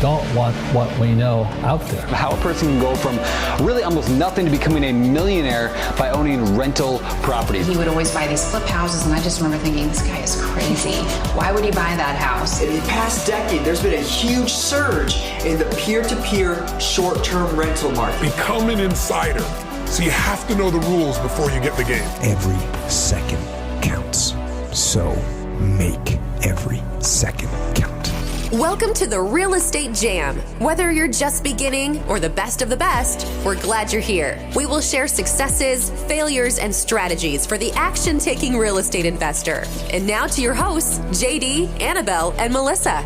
don't want what we know out there. How a person can go from really almost nothing to becoming a millionaire by owning rental properties. He would always buy these flip houses, and I just remember thinking, this guy is crazy. Why would he buy that house? In the past decade, there's been a huge surge in the peer-to-peer short-term rental market. Become an insider. So you have to know the rules before you get the game. Every second counts. So make every second count. Welcome to the Real Estate Jam. Whether you're just beginning or the best of the best, we're glad you're here. We will share successes, failures, and strategies for the action-taking real estate investor. And now to your hosts, JD, Annabel, and Melissa.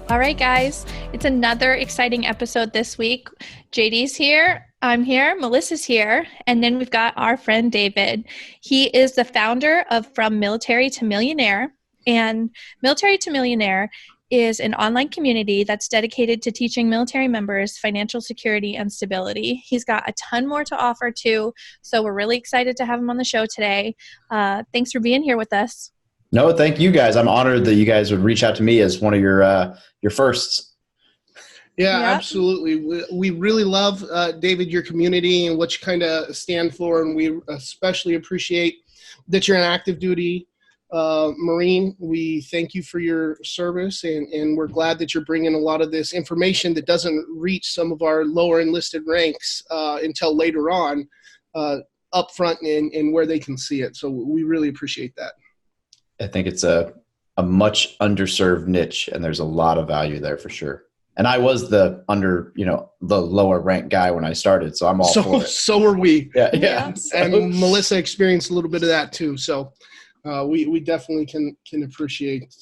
All right, guys, it's another exciting episode this week. JD's here, I'm here, Melissa's here, and then we've got our friend David. He is the founder of From Military to Millionaire, and Military to Millionaire is an online community that's dedicated to teaching military members financial security and stability. He's got a ton more to offer too, so we're really excited to have him on the show today. Thanks for being here with us. No, thank you guys. I'm honored that you guys would reach out to me as one of your firsts. Yeah, absolutely. We really love, David, your community and what you kind of stand for, and we especially appreciate that you're an active duty Marine. We thank you for your service, and we're glad that you're bringing a lot of this information that doesn't reach some of our lower enlisted ranks until later on up front and where they can see it. So we really appreciate that. I think it's a much underserved niche, and there's a lot of value there for sure. And I was the lower rank guy when I started, so I'm all for it. So were we. Yeah. And Melissa experienced a little bit of that too. So we definitely can appreciate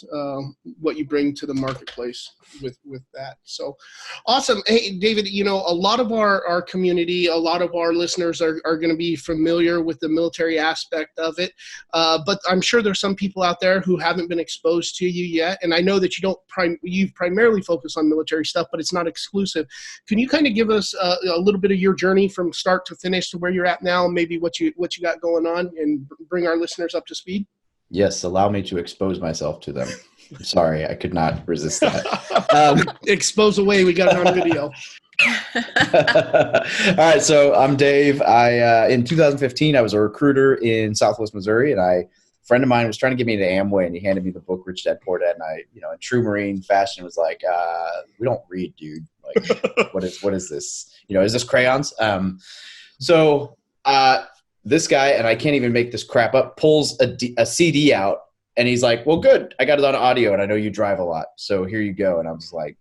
what you bring to the marketplace with that. So awesome. Hey, David, a lot of our community, a lot of our listeners are going to be familiar with the military aspect of it. But I'm sure there's some people out there who haven't been exposed to you yet. And I know that you primarily focus on military stuff, but it's not exclusive. Can you kind of give us a little bit of your journey from start to finish to where you're at now, and maybe what you got going on, and bring our listeners up to speed? Yes, allow me to expose myself to them. Sorry, I could not resist that. Expose away, we got it on video. All right, so I'm Dave. In 2015, I was a recruiter in Southwest Missouri, and a friend of mine was trying to get me to Amway, and he handed me the book Rich Dad Poor Dad, and I, in true Marine fashion, was like, "We don't read, dude. Like, what is this? Is this crayons?" This guy, and I can't even make this crap up, pulls a CD out, and he's like, "Well, good. I got it on audio, and I know you drive a lot, so here you go." And I was like,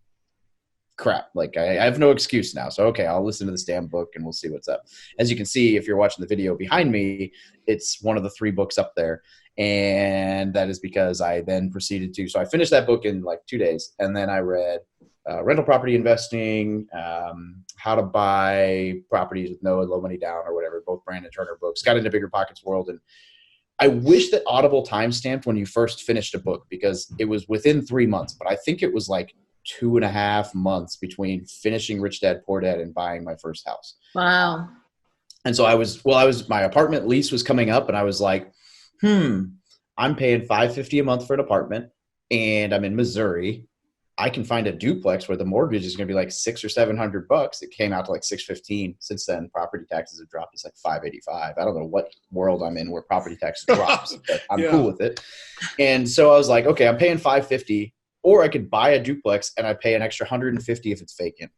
crap. Like, I have no excuse now. So, okay, I'll listen to this damn book, and we'll see what's up. As you can see, if you're watching the video behind me, it's one of the 3 books up there. And that is because I then proceeded to – so I finished that book in like 2 days, and then I read rental property investing, how to buy properties with no low money down or whatever, both Brandon Turner books, got into Bigger Pockets World. And I wish that Audible timestamped when you first finished a book, because it was within 3 months, but I think it was like 2.5 months between finishing Rich Dad Poor Dad and buying my first house. Wow. And so my apartment lease was coming up, and I was like, I'm paying $550 a month for an apartment, and I'm in Missouri. I can find a duplex where the mortgage is going to be like $600 or $700. It came out to like $615. Since then, property taxes have dropped. It's like $585. I don't know what world I'm in where property taxes drops, but I'm cool with it. And so I was like, okay, I'm paying $550, or I could buy a duplex and I pay an extra $150 if it's vacant.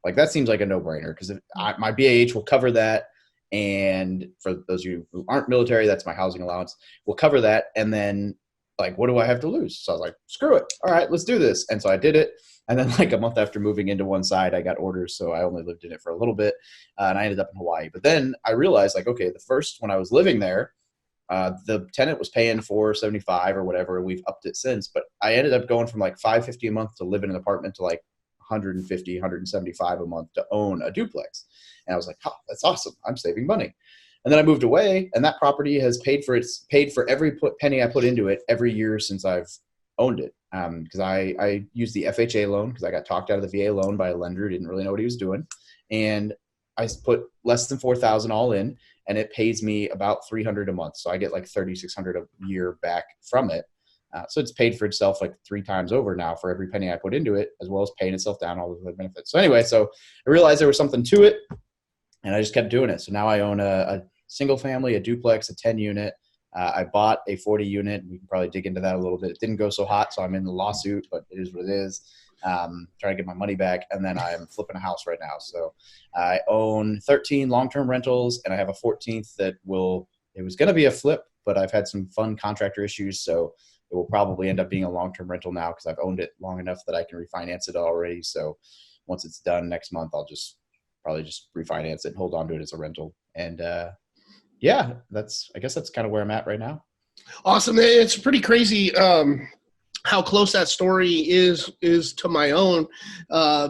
Like, that seems like a no-brainer, because my BAH will cover that. And for those of you who aren't military, that's my housing allowance. We'll cover that. And then, like, what do I have to lose? So I was like, screw it. All right, let's do this. And so I did it. And then like a month after moving into one side, I got orders. So I only lived in it for a little bit, and I ended up in Hawaii. But then I realized, like, okay, when I was living there, the tenant was paying $475 or whatever. We've upped it since, but I ended up going from like $550 a month to live in an apartment to like $150, $175 a month to own a duplex. And I was like, oh, that's awesome. I'm saving money. And then I moved away, and that property has paid for every penny I put into it every year since I've owned it. Because I used the FHA loan, because I got talked out of the VA loan by a lender who didn't really know what he was doing. And I put less than $4,000 all in, and it pays me about $300 a month. So I get like $3,600 a year back from it. So it's paid for itself like 3 times over now for every penny I put into it, as well as paying itself down all the other benefits. So anyway, so I realized there was something to it, and I just kept doing it. So now I own a single family, a duplex, a 10 unit. I bought a 40 unit. We can probably dig into that a little bit. It didn't go so hot, so I'm in the lawsuit, but it is what it is. Trying to get my money back. And then I'm flipping a house right now. So I own 13 long-term rentals, and I have a 14th that it was going to be a flip, but I've had some fun contractor issues. So it will probably end up being a long-term rental now because I've owned it long enough that I can refinance it already. So once it's done next month, I'll probably just refinance it and hold on to it as a rental. And yeah, I guess that's kind of where I'm at right now. Awesome. It's pretty crazy how close that story is to my own. I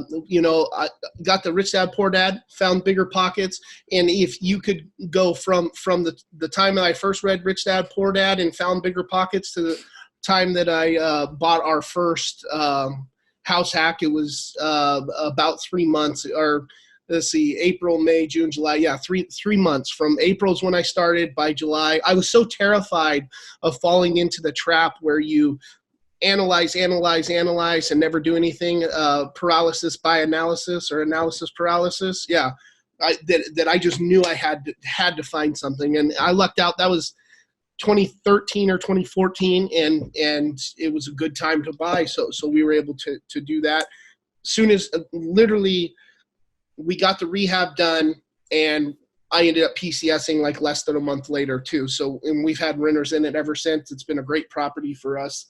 got the Rich Dad Poor Dad, found Bigger Pockets. And if you could go from the time that I first read Rich Dad Poor Dad and found Bigger Pockets to the time that I bought our first house hack, it was about 3 months, or let's see, April, May, June, July. Yeah, three months. From April is when I started. By July, I was so terrified of falling into the trap where you analyze, and never do anything. Paralysis by analysis, or analysis paralysis. Yeah, that I just knew I had to find something, and I lucked out. That was 2013 or 2014, and it was a good time to buy. So we were able to do that. Soon as literally we got the rehab done, and I ended up PCSing like less than a month later too. So, and we've had renters in it ever since. It's been a great property for us.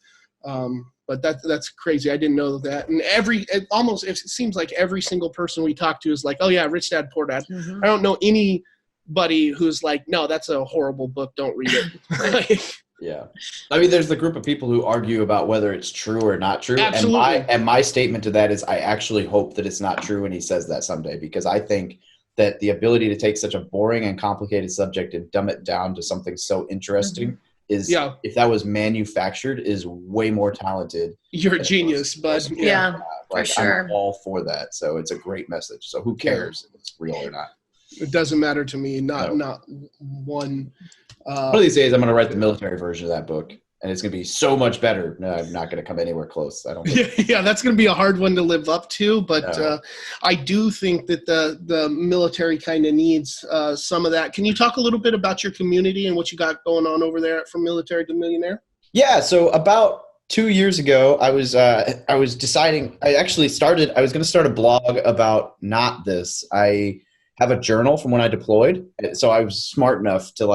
But that's crazy. I didn't know that. And it seems like every single person we talk to is like, oh yeah, Rich Dad Poor Dad. Mm-hmm. I don't know anybody who's like, no, that's a horrible book. Don't read it. Yeah. I mean, there's the group of people who argue about whether it's true or not true. Absolutely. And my statement to that is I actually hope that it's not true when he says that someday, because I think that the ability to take such a boring and complicated subject and dumb it down to something so interesting is, if that was manufactured, is way more talented. You're a genius, bud. Yeah, for sure. I'm all for that. So it's a great message. So who cares if it's real or not? It doesn't matter to me. Not one. One of these days, I'm going to write the military version of that book, and it's going to be so much better. No, I'm not going to come anywhere close. I don't. Yeah, that's going to be a hard one to live up to, but I do think that the military kind of needs some of that. Can you talk a little bit about your community and what you got going on over there from Military to Millionaire? Yeah, so about 2 years ago, I was deciding. I was going to start a blog about not this. I have a journal from when I deployed, so I was smart enough to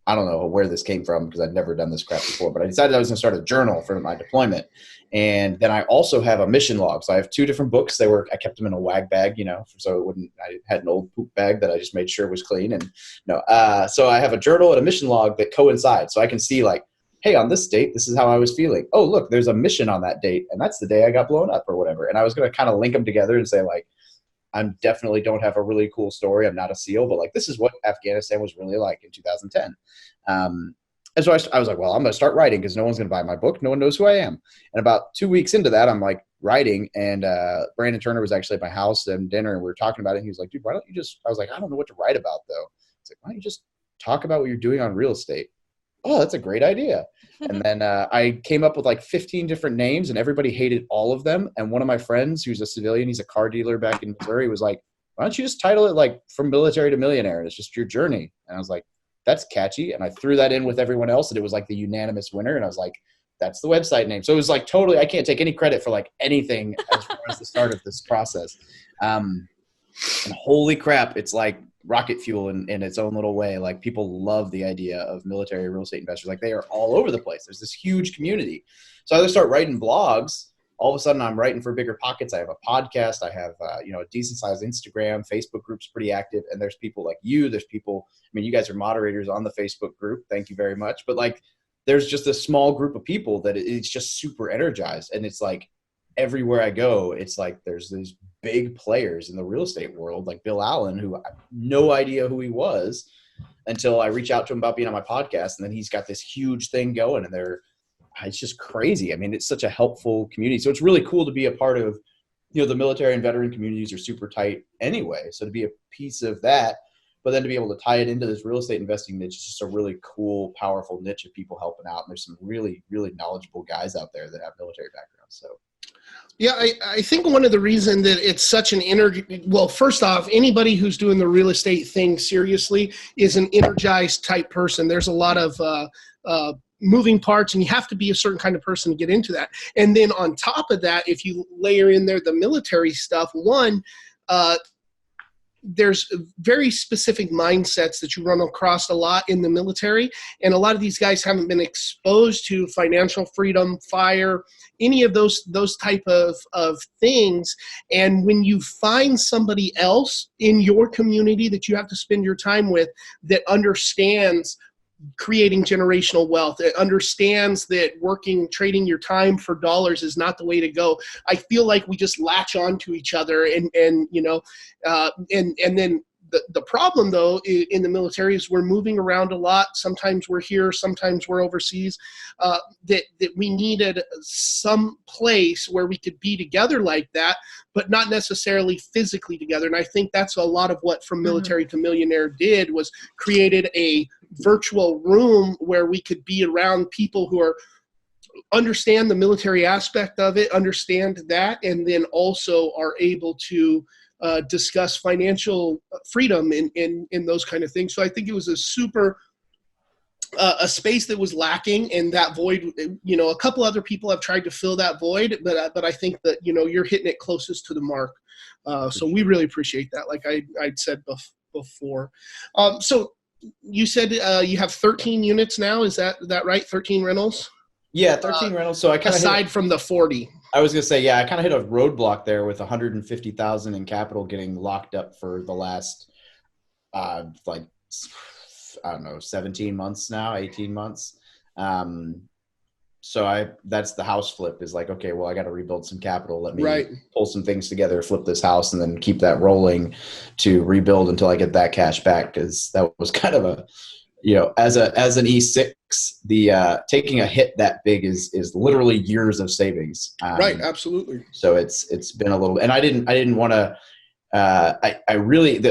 I don't know where this came from because I'd never done this crap before, but I decided I was going to start a journal for my deployment. And then I also have a mission log. So I have 2 different books. I kept them in a wag bag, so I had an old poop bag that I just made sure was clean. And so I have a journal and a mission log that coincide. So I can see hey, on this date, this is how I was feeling. Oh, look, there's a mission on that date. And that's the day I got blown up or whatever. And I was going to kind of link them together and say I definitely don't have a really cool story. I'm not a SEAL, but this is what Afghanistan was really like in 2010. And so I was like, well, I'm going to start writing because no one's going to buy my book. No one knows who I am. And about 2 weeks into that, I'm writing, and Brandon Turner was actually at my house and dinner, and we were talking about it. And he was like, dude, why don't you just, I was like, I don't know what to write about though. It's like, why don't you just talk about what you're doing on real estate? Oh, that's a great idea. And then I came up with 15 different names, and everybody hated all of them. And one of my friends, who's a civilian, he's a car dealer back in Missouri, was like, why don't you just title it From Military to Millionaire? And it's just your journey. And I was like, that's catchy. And I threw that in with everyone else, and it was the unanimous winner. And I was like, that's the website name. So it was totally, I can't take any credit for anything as far as the start of this process. And holy crap, it's rocket fuel in its own little way. People love the idea of military real estate investors. They are all over the place. There's this huge community. So I just start writing blogs. All of a sudden I'm writing for Bigger Pockets. I have a podcast. I have, a decent sized Instagram. Facebook group's pretty active. And there's people like you. There's people, you guys are moderators on the Facebook group. Thank you very much. But there's just a small group of people that it's just super energized. And it's everywhere I go, it's there's these big players in the real estate world, like Bill Allen, who I have no idea who he was until I reach out to him about being on my podcast. And then he's got this huge thing going, and it's just crazy. It's such a helpful community. So it's really cool to be a part of, the military and veteran communities are super tight anyway. So to be a piece of that but then to be able to tie it into this real estate investing niche is just a really cool, powerful niche of people helping out. And there's some really, really knowledgeable guys out there that have military backgrounds. So. Yeah, I think one of the reason that it's such an well, first off, anybody who's doing the real estate thing seriously is an energized type person. There's a lot of moving parts, and you have to be a certain kind of person to get into that. And then on top of that, if you layer in there the military stuff, there's very specific mindsets that you run across a lot in the military. And a lot of these guys haven't been exposed to financial freedom, fire, any of those type of things. And when you find somebody else in your community that you have to spend your time with that understands creating generational wealth, it understands that trading your time for dollars is not the way to go, I feel like we just latch on to each other. And then the problem though in the military is we're moving around a lot. Sometimes we're here, sometimes we're overseas, that we needed some place where we could be together like that, but not necessarily physically together. And I think that's a lot of what From Military to Millionaire did, was created a virtual room where we could be around people who understand the military aspect of it, understand that, and then also are able to discuss financial freedom in those kind of things. So I think it was a space that was lacking, and that void, a couple other people have tried to fill that void, but I think that, you're hitting it closest to the mark. So we really appreciate that. Like I'd said before. So you said you have 13 units now. Is that right? 13 rentals? Yeah, 13 rentals. So I kind of aside from the 40. I was gonna say, yeah, I kind of hit a roadblock there with 150,000 in capital getting locked up for the last, 17 months now, 18 months. So that's the house flip is like, okay, well, I got to rebuild some capital. Let me pull some things together, flip this house, and then keep that rolling to rebuild until I get that cash back. Cause that was kind of a, as an E6, the taking a hit that big is literally years of savings. Right. Absolutely. So it's been a little, and I didn't want to,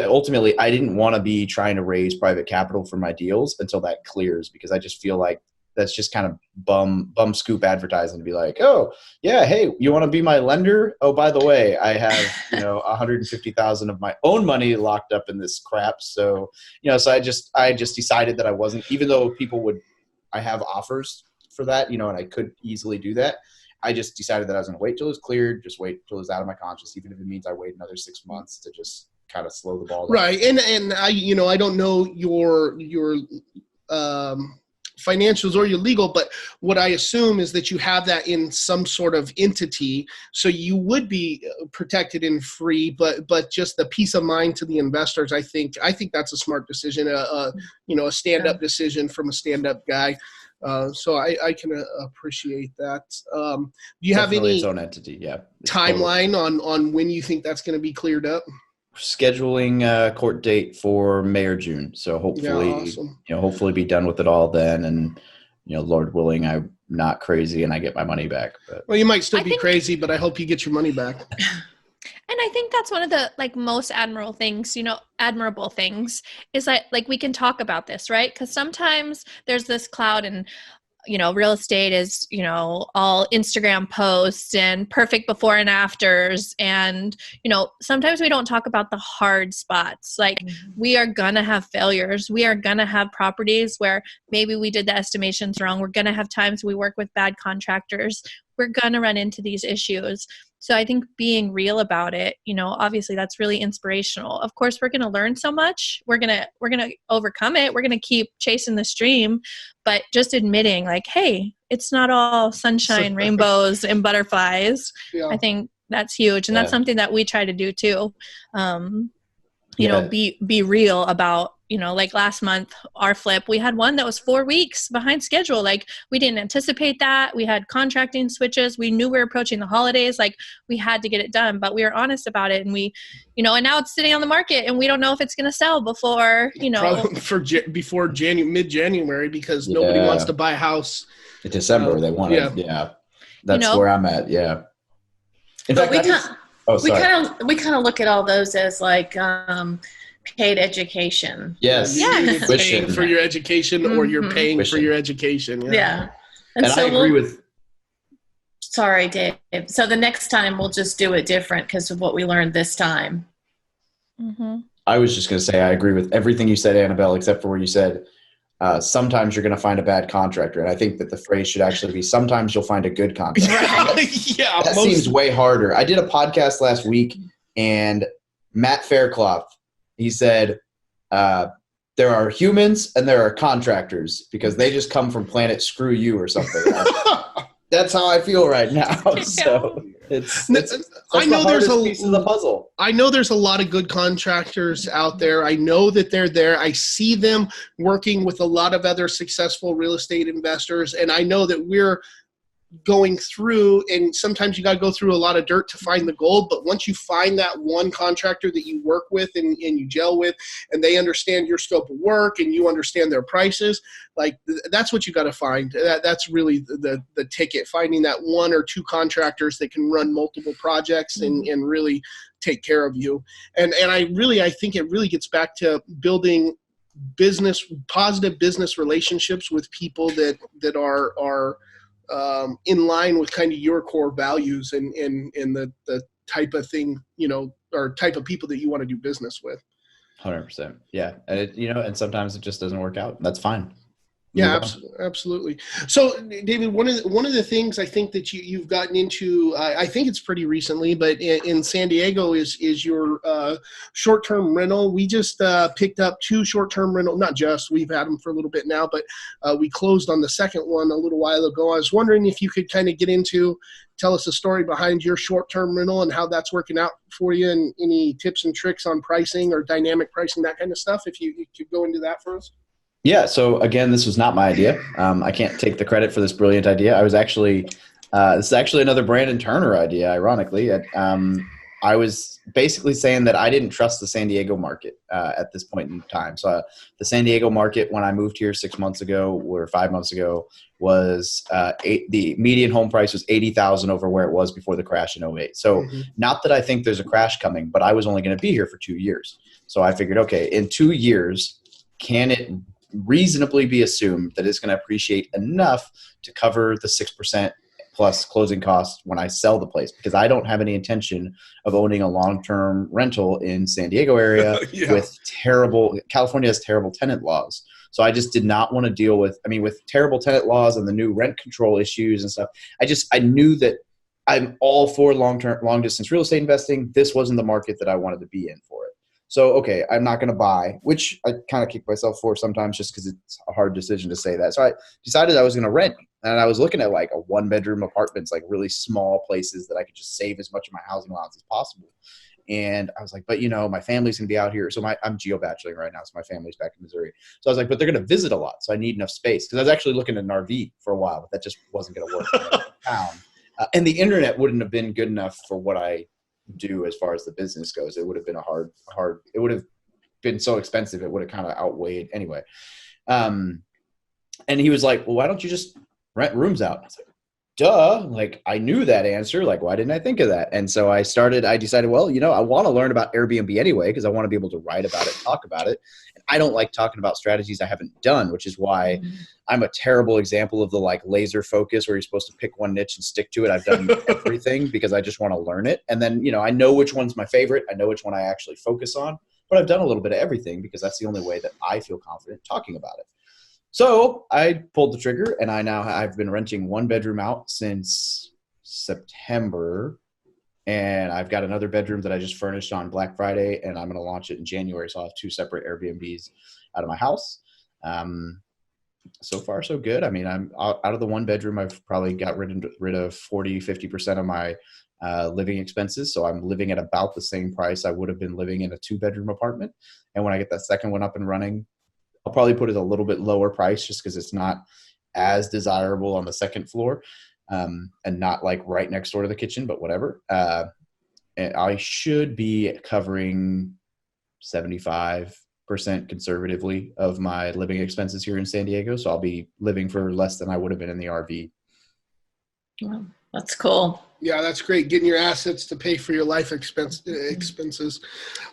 ultimately I didn't want to be trying to raise private capital for my deals until that clears, because I just feel like that's just kind of bum scoop advertising to be like, oh yeah, hey, you want to be my lender? Oh, by the way, I have 150,000 of my own money locked up in this crap. So so I just decided that I wasn't, even though I have offers for that, and I could easily do that. I just decided that I was going to wait till it was cleared, just wait till it was out of my conscience, even if it means I wait another 6 months to just kind of slow the ball down. Right. And I don't know your financials or your legal, but what I assume is that you have that in some sort of entity, so you would be protected and free, but just the peace of mind to the investors, I think that's a smart decision, a stand-up decision from a stand-up guy. So I can appreciate that. Do you have any its own entity? Yeah. Timeline on when you think that's going to be cleared up? Scheduling a court date for May or June. So hopefully, awesome. Hopefully be done with it all then. And, Lord willing, I'm not crazy and I get my money back. But. Well, you might still be crazy, but I hope you get your money back. And I think that's one of the most admirable things is that we can talk about this, right? Because sometimes there's this cloud and real estate is, all Instagram posts and perfect before and afters. And, sometimes we don't talk about the hard spots. We are going to have failures. We are going to have properties where maybe we did the estimations wrong. We're going to have times we work with bad contractors. We're going to run into these issues. So I think being real about it, obviously that's really inspirational. Of course, we're going to learn so much. We're going to overcome it. We're going to keep chasing the stream, but just admitting hey, it's not all sunshine, rainbows, and butterflies. Yeah. I think that's huge. And that's something that we try to do too. Be real about, last month, our flip, we had one that was 4 weeks behind schedule. We didn't anticipate that. We had contracting switches. We knew we were approaching the holidays. We had to get it done, but we were honest about it. And we, and now it's sitting on the market and we don't know if it's going to sell before, before mid-January, because nobody wants to buy a house. In December, they want it. Yeah. That's where I'm at. Yeah. In fact, we kind of look at all those as paid education. Yes. You're either Tuition. paying for your education or you're paying for Tuition. your education. Yeah. And so I agree with. Sorry, Dave. So the next time we'll just do it different because of what we learned this time. I was just going to say I agree with everything you said, Annabelle, except for where you said sometimes you're going to find a bad contractor. And I think that the phrase should actually be sometimes you'll find a good contractor. Yeah, that seems way harder. I did a podcast last week, and Matt Faircloth, he said there are humans and there are contractors because they just come from planet screw you or something. That's how I feel right now. So it's I know there's a piece of the puzzle. I know there's a lot of good contractors out there. I know that they're there. I see them working with a lot of other successful real estate investors, and I know that we're going through, and sometimes you got to go through a lot of dirt to find the gold, but once you find that one contractor that you work with and you gel with, and they understand your scope of work and you understand their prices, like that's what you got to find. That's really the ticket, finding that one or two contractors that can run multiple projects and really take care of you. And I think it really gets back to building positive business relationships with people that are in line with kind of your core values and the type of thing, or type of people that you want to do business with. 100%. Yeah. And and sometimes it just doesn't work out. That's fine. Yeah, absolutely. So, David, one of the things I think that you've gotten into, I think it's pretty recently, but in San Diego is your short-term rental. We just picked up 2 short-term rental. Not just, we've had them for a little bit now, but we closed on the second one a little while ago. I was wondering if you could kind of tell us a story behind your short-term rental and how that's working out for you, and any tips and tricks on pricing or dynamic pricing, that kind of stuff. If you could go into that for us. Yeah. So again, this was not my idea. I can't take the credit for this brilliant idea. I was actually, this is actually another Brandon Turner idea, ironically. I was basically saying that I didn't trust the San Diego market at this point in time. So the San Diego market, when I moved here 6 months ago or 5 months ago, was the median home price was $80,000 over where it was before the crash in 2008. So not that I think there's a crash coming, but I was only going to be here for 2 years. So I figured, okay, in 2 years, can it reasonably be assumed that it's going to appreciate enough to cover the 6% plus closing costs when I sell the place? Because I don't have any intention of owning a long-term rental in San Diego area California has terrible tenant laws. So I just did not want to deal with terrible tenant laws and the new rent control issues and stuff. I knew that I'm all for long distance real estate investing. This wasn't the market that I wanted to be in for it. So, okay, I'm not going to buy, which I kind of kick myself for sometimes just because it's a hard decision to say that. So I decided I was going to rent, and I was looking at like a 1-bedroom apartments, like really small places that I could just save as much of my housing allowance as possible. And I was like, but my family's going to be out here. So I'm geo-bacheloring right now. So my family's back in Missouri. So I was like, but they're going to visit a lot. So I need enough space. Because I was actually looking at an RV for a while, but that just wasn't going to work in town. And the internet wouldn't have been good enough for what I do as far as the business goes. It would have been it would have been so expensive. It would have kind of outweighed anyway. And he was like, well, why don't you just rent rooms out? I was like, duh. Like, I knew that answer. Like, why didn't I think of that? And so I decided, well, I want to learn about Airbnb anyway, because I want to be able to write about it, talk about it. And I don't like talking about strategies I haven't done, which is why I'm a terrible example of the like laser focus where you're supposed to pick one niche and stick to it. I've done everything because I just want to learn it. And then, I know which one's my favorite. I know which one I actually focus on, but I've done a little bit of everything because that's the only way that I feel confident talking about it. So I pulled the trigger, and I've been renting 1 bedroom out since September, and I've got another bedroom that I just furnished on Black Friday, and I'm going to launch it in January. So I'll have 2 separate Airbnbs out of my house. So far, so good. I mean, I'm out of the 1 bedroom. I've probably got rid of 40-50% of my living expenses. So I'm living at about the same price I would have been living in a 2-bedroom apartment. And when I get that second one up and running, I'll probably put it a little bit lower price just because it's not as desirable on the second floor, and not like right next door to the kitchen, but whatever. And I should be covering 75% conservatively of my living expenses here in San Diego. So I'll be living for less than I would have been in the RV. Wow. That's cool. Yeah, that's great. Getting your assets to pay for your life expenses.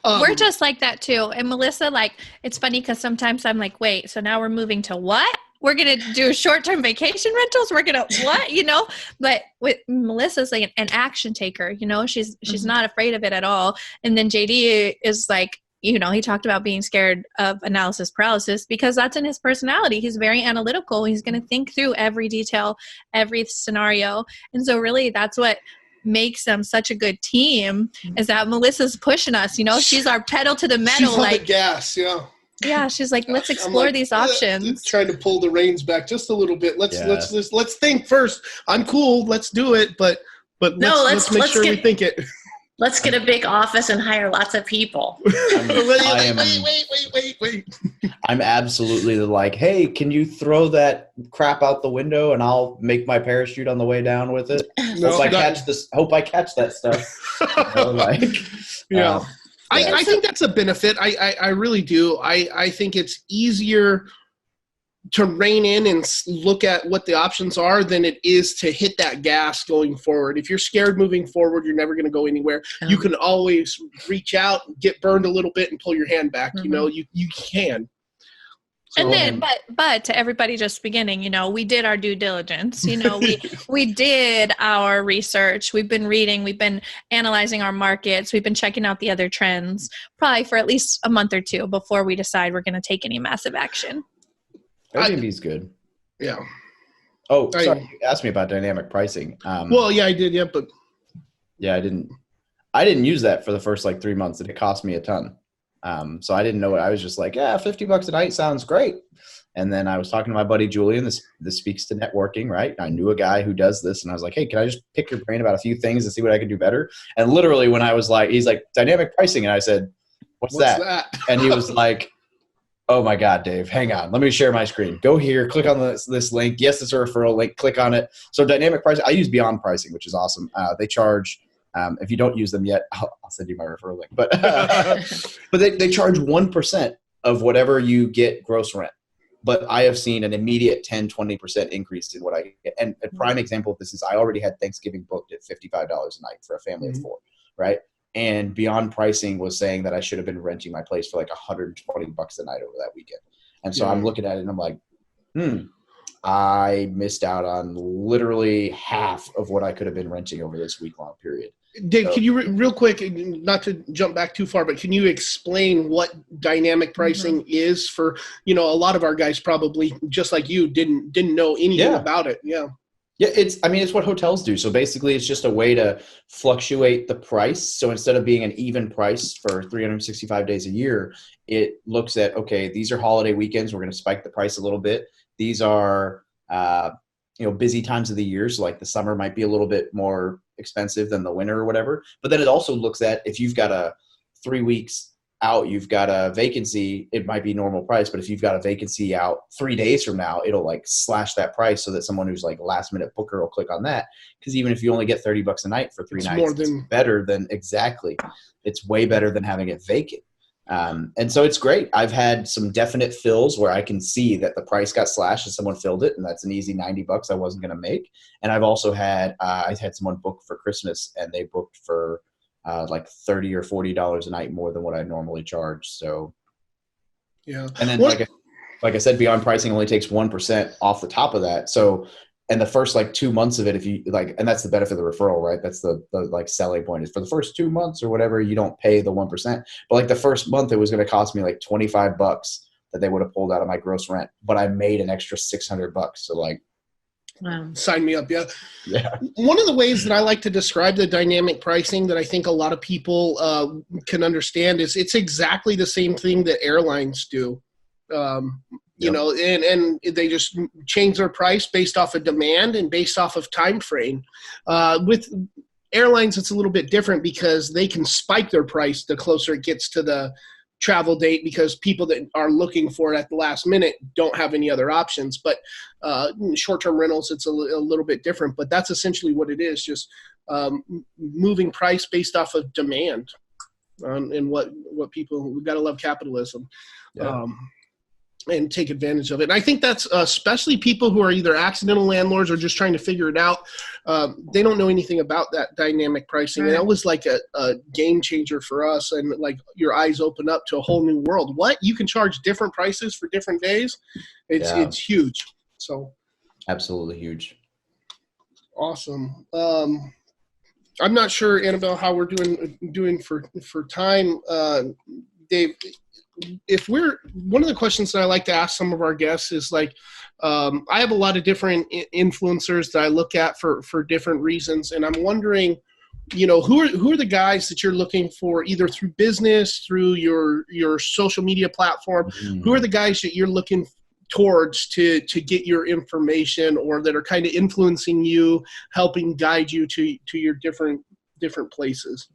We're just like that too. And Melissa, like, it's funny because sometimes I'm like, wait, so now we're moving to what? We're going to do short-term vacation rentals. We're going to what, but with Melissa's like an action taker, she's not afraid of it at all. And then JD is like, he talked about being scared of analysis paralysis because that's in his personality. He's very analytical. He's going to think through every detail, every scenario. And so really that's what makes them such a good team is that Melissa's pushing us, she's our pedal to the metal. She's on the gas. Yeah. Yeah. She's like, let's explore these options. Trying to pull the reins back just a little bit. Let's think first. I'm cool. Let's do it. But let's make sure we think it. Let's get a big office and hire lots of people. Wait. I'm absolutely like, hey, can you throw that crap out the window and I'll make my parachute on the way down with it? Hope I catch that stuff. Yeah. I think that's a benefit. I really do. I think it's easier to rein in and look at what the options are than it is to hit that gas going forward. If you're scared moving forward, you're never going to go anywhere. You can always reach out, get burned a little bit and pull your hand back. You can. So, and then, but to everybody just beginning, we did our due diligence, we did our research. We've been reading, we've been analyzing our markets. We've been checking out the other trends probably for at least a month or two before we decide we're going to take any massive action. Airbnb's good. Yeah. Oh, sorry. You asked me about dynamic pricing. Well, yeah, I did. Yeah, but yeah, I didn't use that for the first 3 months, and it cost me a ton. So I didn't know it. I was just like, yeah, $50 a night sounds great. And then I was talking to my buddy Julian. This speaks to networking, right? I knew a guy who does this, and I was like, hey, can I just pick your brain about a few things and see what I can do better? And literally, when I was like, he's like, dynamic pricing, and I said, what's that? And he was like, oh my God, Dave, hang on. Let me share my screen. Go here, click on this link. Yes, it's a referral link. Click on it. So dynamic pricing, I use Beyond Pricing, which is awesome. They charge, if you don't use them yet, I'll send you my referral link. But but they charge 1% of whatever you get gross rent. But I have seen an immediate 10, 20% increase in what I get. And a prime example of this is I already had Thanksgiving booked at $55 a night for a family of 4, right? And Beyond Pricing was saying that I should have been renting my place for $120 a night over that weekend. And so I'm looking at it and I'm like, I missed out on literally half of what I could have been renting over this week-long period. Dave, can you real quick, not to jump back too far, but can you explain what dynamic pricing is for, a lot of our guys probably just like you didn't know anything about it. Yeah. Yeah, it's what hotels do. So basically it's just a way to fluctuate the price. So instead of being an even price for 365 days a year, it looks at, okay, these are holiday weekends. We're going to spike the price a little bit. These are, busy times of the year. So the summer might be a little bit more expensive than the winter or whatever. But then it also looks at if you've got a 3 weeks out, you've got a vacancy, it might be normal price, but if you've got a vacancy out 3 days from now, it'll slash that price so that someone who's last minute booker will click on that. Because even if you only get $30 a night for 3 nights, it's better than it's way better than having it vacant. And so it's great. I've had some definite fills where I can see that the price got slashed and someone filled it, and that's an easy $90 I wasn't going to make. And I've also had I had someone book for Christmas, and they booked for $30 or $40 a night more than what I normally charge. So, yeah. And then, like I said, Beyond Pricing only takes 1% off the top of that. So, and the first 2 months of it, if you and that's the benefit of the referral, right? That's the selling point is for the first 2 months or whatever, you don't pay the 1%. But the first month, it was going to cost me $25 that they would have pulled out of my gross rent, but I made an extra $600. So wow. Sign me up. Yeah. Yeah. One of the ways that I like to describe the dynamic pricing that I think a lot of people can understand is it's exactly the same thing that airlines do. And they just change their price based off of demand and based off of time frame. With airlines, it's a little bit different because they can spike their price the closer it gets to the travel date because people that are looking for it at the last minute don't have any other options. But short-term rentals, it's a little bit different. But that's essentially what it is, just moving price based off of demand and what people – we've got to love capitalism. Yeah. and take advantage of it. And I think that's especially people who are either accidental landlords or just trying to figure it out. They don't know anything about that dynamic pricing. Right. And that was like a game changer for us. And like your eyes open up to a whole new world. What? You can charge different prices for different days. It's huge. So absolutely huge. Awesome. I'm not sure, Annabelle, how we're doing for time. Dave, if we're one of the questions that I like to ask some of our guests is like, I have a lot of different influencers that I look at for different reasons, and I'm wondering, who are the guys that you're looking for either through business, through your social media platform? Mm-hmm. Who are the guys that you're looking towards to get your information, or that are kind of influencing you, helping guide you to your different places?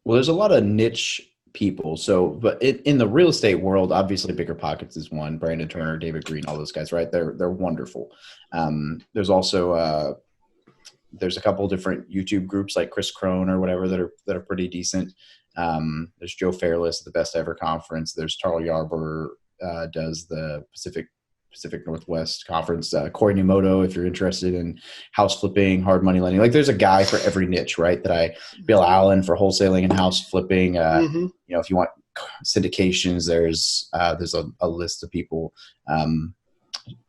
Well, there's a lot of niche people. So, but in the real estate world, obviously Bigger Pockets is one. Brandon Turner, David Green, all those guys, right? They're wonderful. There's also there's a couple different YouTube groups like Chris Crone or whatever that are pretty decent. There's Joe Fairless at the Best Ever Conference. There's Tarl Yarber does the Pacific Northwest Conference. Corey Numoto, if you're interested in house flipping, hard money lending. Like there's a guy for every niche, right? Bill Allen for wholesaling and house flipping. If you want syndications, there's a list of people.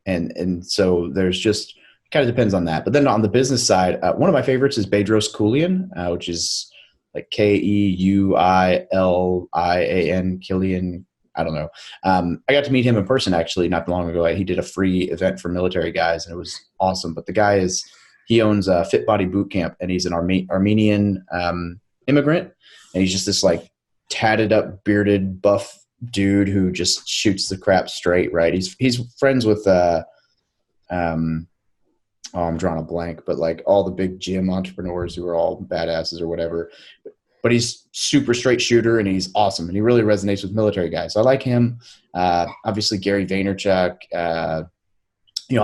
And so there's just kind of depends on that. But then on the business side, one of my favorites is Bedros Keuilian, which is like Keuilian, Killian. I don't know. I got to meet him in person actually not long ago. He did a free event for military guys, and it was awesome. But the guy he owns a Fit Body Boot Camp, and he's an Armenian immigrant, and he's just this like tatted up, bearded, buff dude who just shoots the crap straight. Right? He's friends with I'm drawing a blank, but like all the big gym entrepreneurs who are all badasses or whatever. But he's super straight shooter, and he's awesome, and he really resonates with military guys. So I like him. Obviously, Gary Vaynerchuk. On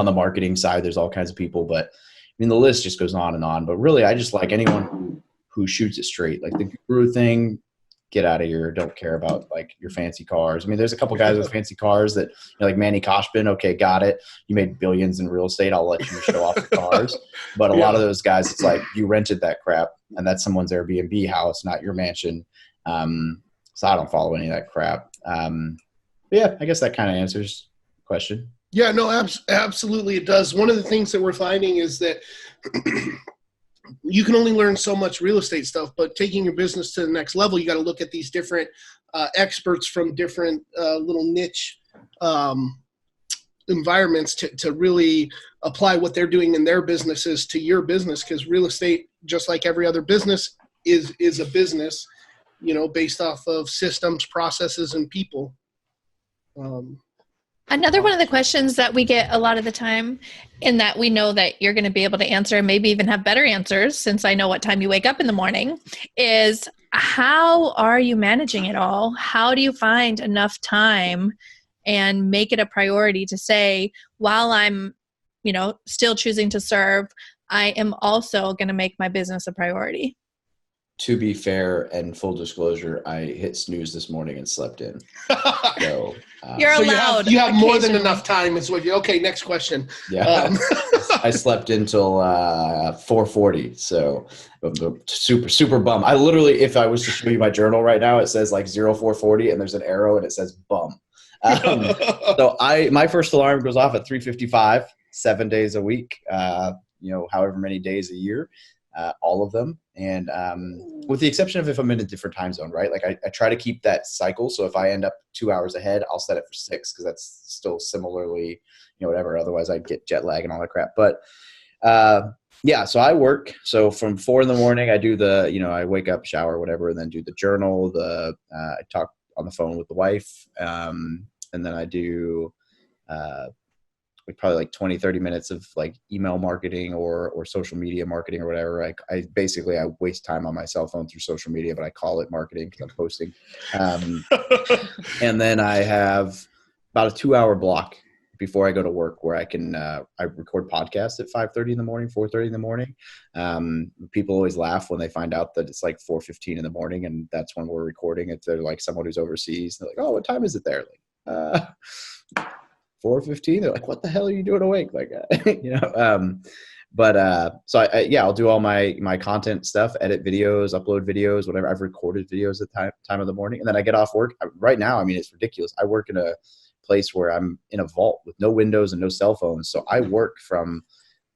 the marketing side, there's all kinds of people, but I mean the list just goes on and on. But really, I just like anyone who shoots it straight. Like the guru thing, get out of here. Don't care about like your fancy cars. I mean, there's a couple guys with fancy cars that like Manny Koshbin. Okay, got it. You made billions in real estate. I'll let you show off the cars. But a lot of those guys, it's like you rented that crap, and that's someone's Airbnb house, not your mansion. So I don't follow any of that crap. Yeah, I guess that kind of answers the question. Yeah, no, absolutely it does. One of the things that we're finding is that you can only learn so much real estate stuff, but taking your business to the next level, you got to look at these different experts from different little niche environments to really apply what they're doing in their businesses to your business. Because real estate, just like every other business, is a business, based off of systems, processes, and people. Another one of the questions that we get a lot of the time, and that we know that you're going to be able to answer and maybe even have better answers since I know what time you wake up in the morning, is how are you managing it all? How do you find enough time and make it a priority to say, while I'm, still choosing to serve, I am also going to make my business a priority? To be fair and full disclosure, I hit snooze this morning and slept in. So you're allowed. You have more than enough time. Is what you okay? Next question. Yeah, I slept until 4:40. So super bum. I literally, if I was to show you my journal right now, it says like 0440, and there's an arrow and it says bum. So my first alarm goes off at 3:55, 7 days a week. However many days a year. All of them. And with the exception of if I'm in a different time zone, right? Like I try to keep that cycle. So if I end up 2 hours ahead, I'll set it for 6 because that's still similarly, whatever. Otherwise I'd get jet lag and all that crap. But so I work. So from 4 a.m, I do I wake up, shower, whatever, and then do the journal, I talk on the phone with the wife. And then I do probably like 20-30 minutes of like email marketing or social media marketing or whatever. I waste time on my cell phone through social media, but I call it marketing because I'm posting. And then I have about a 2-hour block before I go to work where I can I record podcasts at 5:30 in the morning, 4:30 in the morning. People always laugh when they find out that it's like 4:15 in the morning, and that's when we're recording. If they're like someone who's overseas, they're like, "Oh, what time is it there?" Like, 4:15. They're like, what the hell are you doing awake? Like, I'll do all my content stuff, edit videos, upload videos, whatever. I've recorded videos at the time of the morning. And then I get off work right now. I mean, it's ridiculous. I work in a place where I'm in a vault with no windows and no cell phones. So I work from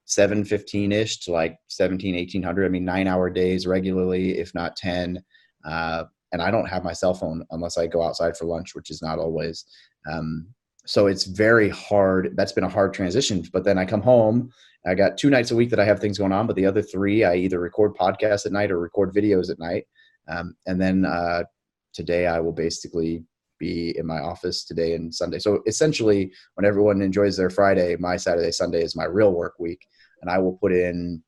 7:15 ish to like 1800. I mean, 9-hour days regularly, if not 10. And I don't have my cell phone unless I go outside for lunch, which is not always. So it's very hard. That's been a hard transition. But then I come home. I got 2 nights a week that I have things going on, but the other 3, I either record podcasts at night or record videos at night. And then today I will basically be in my office today and Sunday. So essentially, when everyone enjoys their Friday, my Saturday, Sunday is my real work week. And I will put in,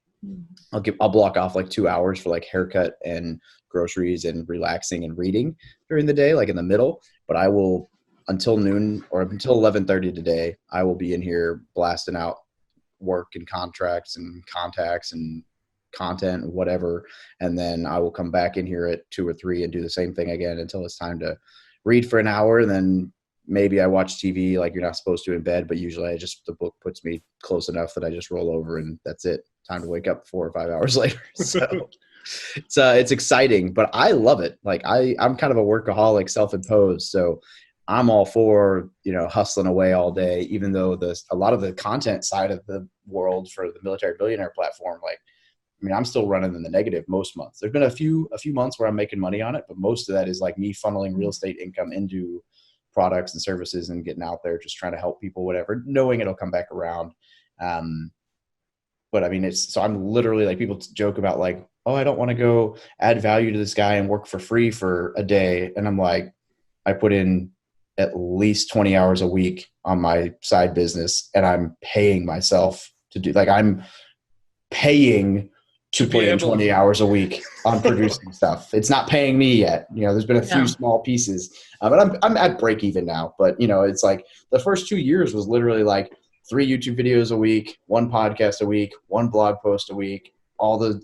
I'll block off like 2 hours for like haircut and groceries and relaxing and reading during the day, like in the middle. But I will, until noon or until 11:30 today, I will be in here blasting out work and contracts and contacts and content and whatever. And then I will come back in here at 2 or 3 and do the same thing again until it's time to read for an hour. And then maybe I watch TV like you're not supposed to in bed, but usually the book puts me close enough that I just roll over and that's it. Time to wake up 4 or 5 hours later. So it's exciting, but I love it. Like I'm kind of a workaholic, self-imposed. So I'm all for, hustling away all day, even though a lot of the content side of the world for the Military Billionaire platform, I'm still running in the negative most months. There've been a few months where I'm making money on it, but most of that is like me funneling real estate income into products and services and getting out there, just trying to help people, whatever, knowing it'll come back around. But I mean, so I'm literally like, people joke about like, oh, I don't want to go add value to this guy and work for free for a day. And I'm like, I put in at least 20 hours a week on my side business and I'm paying myself to do, like I'm paying to put in 20 hours a week on producing stuff. It's not paying me yet. There's been a few small pieces, but I'm at break even now. But it's like the first 2 years was literally like 3 YouTube videos a week, 1 podcast a week, 1 blog post a week,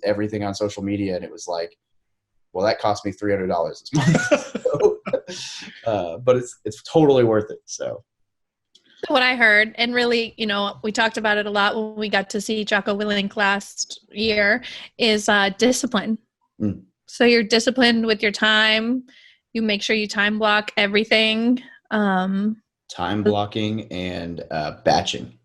everything on social media. And it was like, well, that cost me $300 this month. But it's totally worth it. So what I heard, and really, we talked about it a lot when we got to see Jocko Willink last year, is discipline. So you're disciplined with your time. You make sure you time block everything. Time blocking and batching.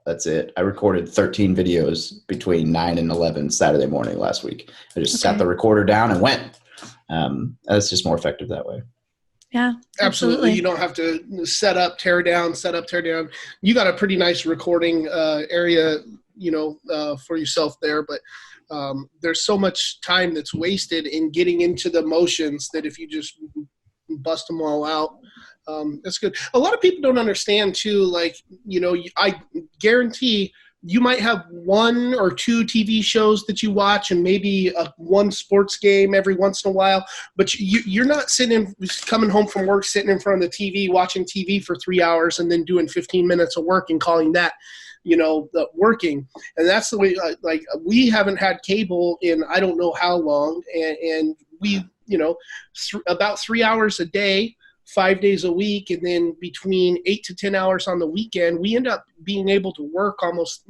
That's it. I recorded 13 videos between 9 and 11 Saturday morning last week. I just sat the recorder down and went. That's just more effective that way. Yeah, absolutely. You don't have to set up, tear down. You got a pretty nice recording area, for yourself there. But there's so much time that's wasted in getting into the motions that if you just bust them all out, that's good. A lot of people don't understand too, like, I guarantee you might have 1 or 2 TV shows that you watch and maybe 1 sports game every once in a while, but you're not coming home from work, sitting in front of the TV, watching TV for 3 hours and then doing 15 minutes of work and calling that, working. And that's the way, like, we haven't had cable in I don't know how long. And we, about 3 hours a day, 5 days a week, and then between 8 to 10 hours on the weekend, we end up being able to work almost,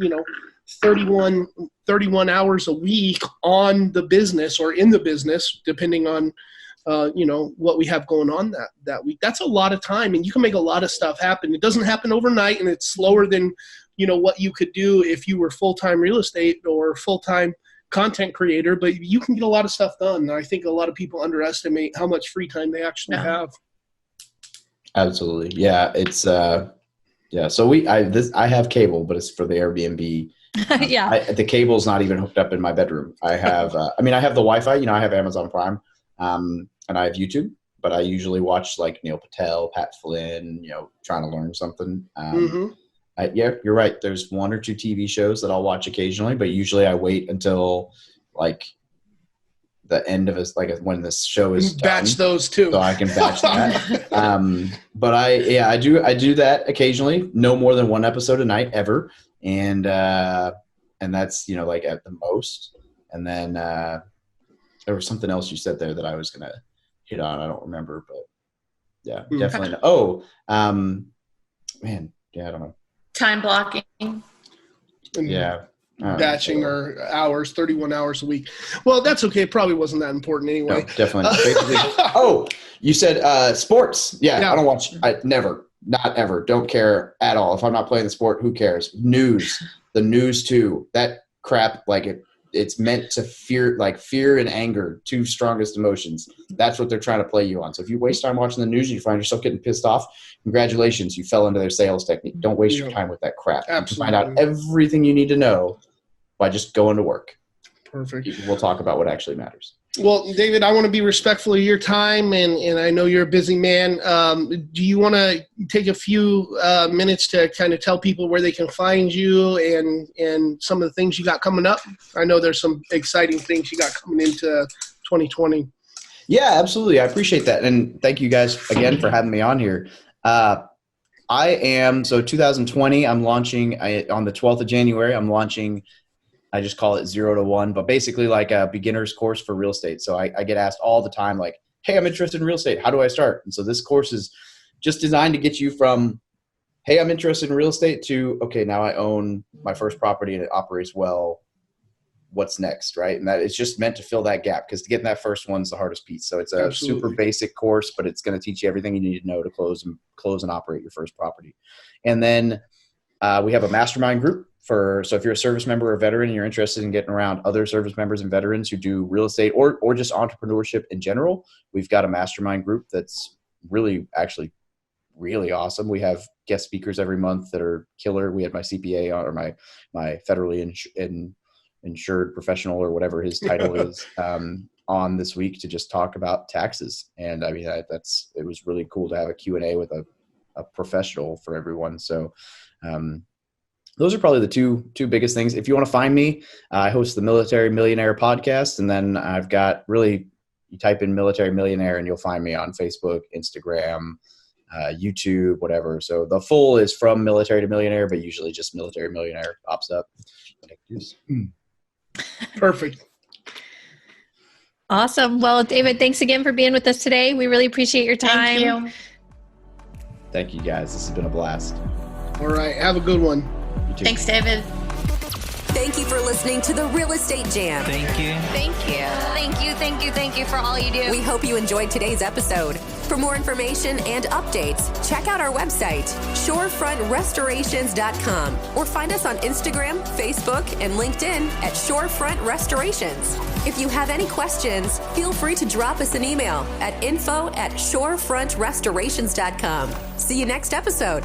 31 hours a week on the business or in the business, depending on, what we have going on that week. That's a lot of time, and you can make a lot of stuff happen. It doesn't happen overnight, and it's slower than, what you could do if you were full-time real estate or full-time content creator, but you can get a lot of stuff done. I think a lot of people underestimate how much free time they actually have. Absolutely. Yeah. It's, So I have cable, but it's for the Airbnb. The cable's not even hooked up in my bedroom. I have, I have the Wi-Fi, I have Amazon Prime, and I have YouTube, but I usually watch like Neil Patel, Pat Flynn, trying to learn something. You're right. There's 1 or 2 TV shows that I'll watch occasionally, but usually I wait until like the end of when this show is done, batch those too, so I can batch that. But I do that occasionally. No more than 1 episode a night ever, and that's like at the most. And then there was something else you said there that I was gonna hit on. I don't remember, but yeah, definitely. man, yeah, I don't know. Time blocking. And Yeah. batching our hours, 31 hours a week. Well, that's okay. It probably wasn't that important anyway. No, definitely. Oh, you said sports. Yeah, I don't watch. Not ever. Don't care at all. If I'm not playing the sport, who cares? News. The news too. That crap, like it's meant to fear and anger, two strongest emotions. That's what they're trying to play you on. So if you waste time watching the news and you find yourself getting pissed off, congratulations, you fell into their sales technique. Don't waste your time with that crap. Absolutely. You can find out everything you need to know by just going to work. Perfect. We'll talk about what actually matters. Well, David, I want to be respectful of your time, and I know you're a busy man. Do you want to take a few minutes to kind of tell people where they can find you and some of the things you got coming up? I know there's some exciting things you got coming into 2020. Yeah, absolutely. I appreciate that. And thank you guys again for having me on here. So 2020, I'm launching on the 12th of January, I'm launching, I just call it 0 to 1, but basically like a beginner's course for real estate. So I get asked all the time, like, hey, I'm interested in real estate. How do I start? And so this course is just designed to get you from, hey, I'm interested in real estate to, okay, now I own my first property and it operates well. What's next, right? And that it's just meant to fill that gap, because getting that first one's the hardest piece. So it's a super basic course, but it's going to teach you everything you need to know to close and operate your first property. And then we have a mastermind group so if you're a service member or veteran and you're interested in getting around other service members and veterans who do real estate or just entrepreneurship in general, we've got a mastermind group that's really awesome. We have guest speakers every month that are killer. We had my CPA on, or my federally insured professional, or whatever his title is, on this week to just talk about taxes. And I mean, it was really cool to have a Q&A with a professional for everyone. So those are probably the two biggest things. If you want to find me, I host the Military Millionaire podcast. And then I've got you type in Military Millionaire and you'll find me on Facebook, Instagram, YouTube, whatever. So the full is From Military to Millionaire, but usually just Military Millionaire pops up. Perfect. Awesome. Well, David, thanks again for being with us today. We really appreciate your time. Thank you guys. This has been a blast. All right. Have a good one. You too. Thanks, David. Thank you for listening to the Real Estate Jam. Thank you. Thank you. Thank you, thank you, thank you for all you do. We hope you enjoyed today's episode. For more information and updates, check out our website, shorefrontrestorations.com, or find us on Instagram, Facebook, and LinkedIn at Shorefront Restorations. If you have any questions, feel free to drop us an email at info@shorefrontrestorations.com. See you next episode.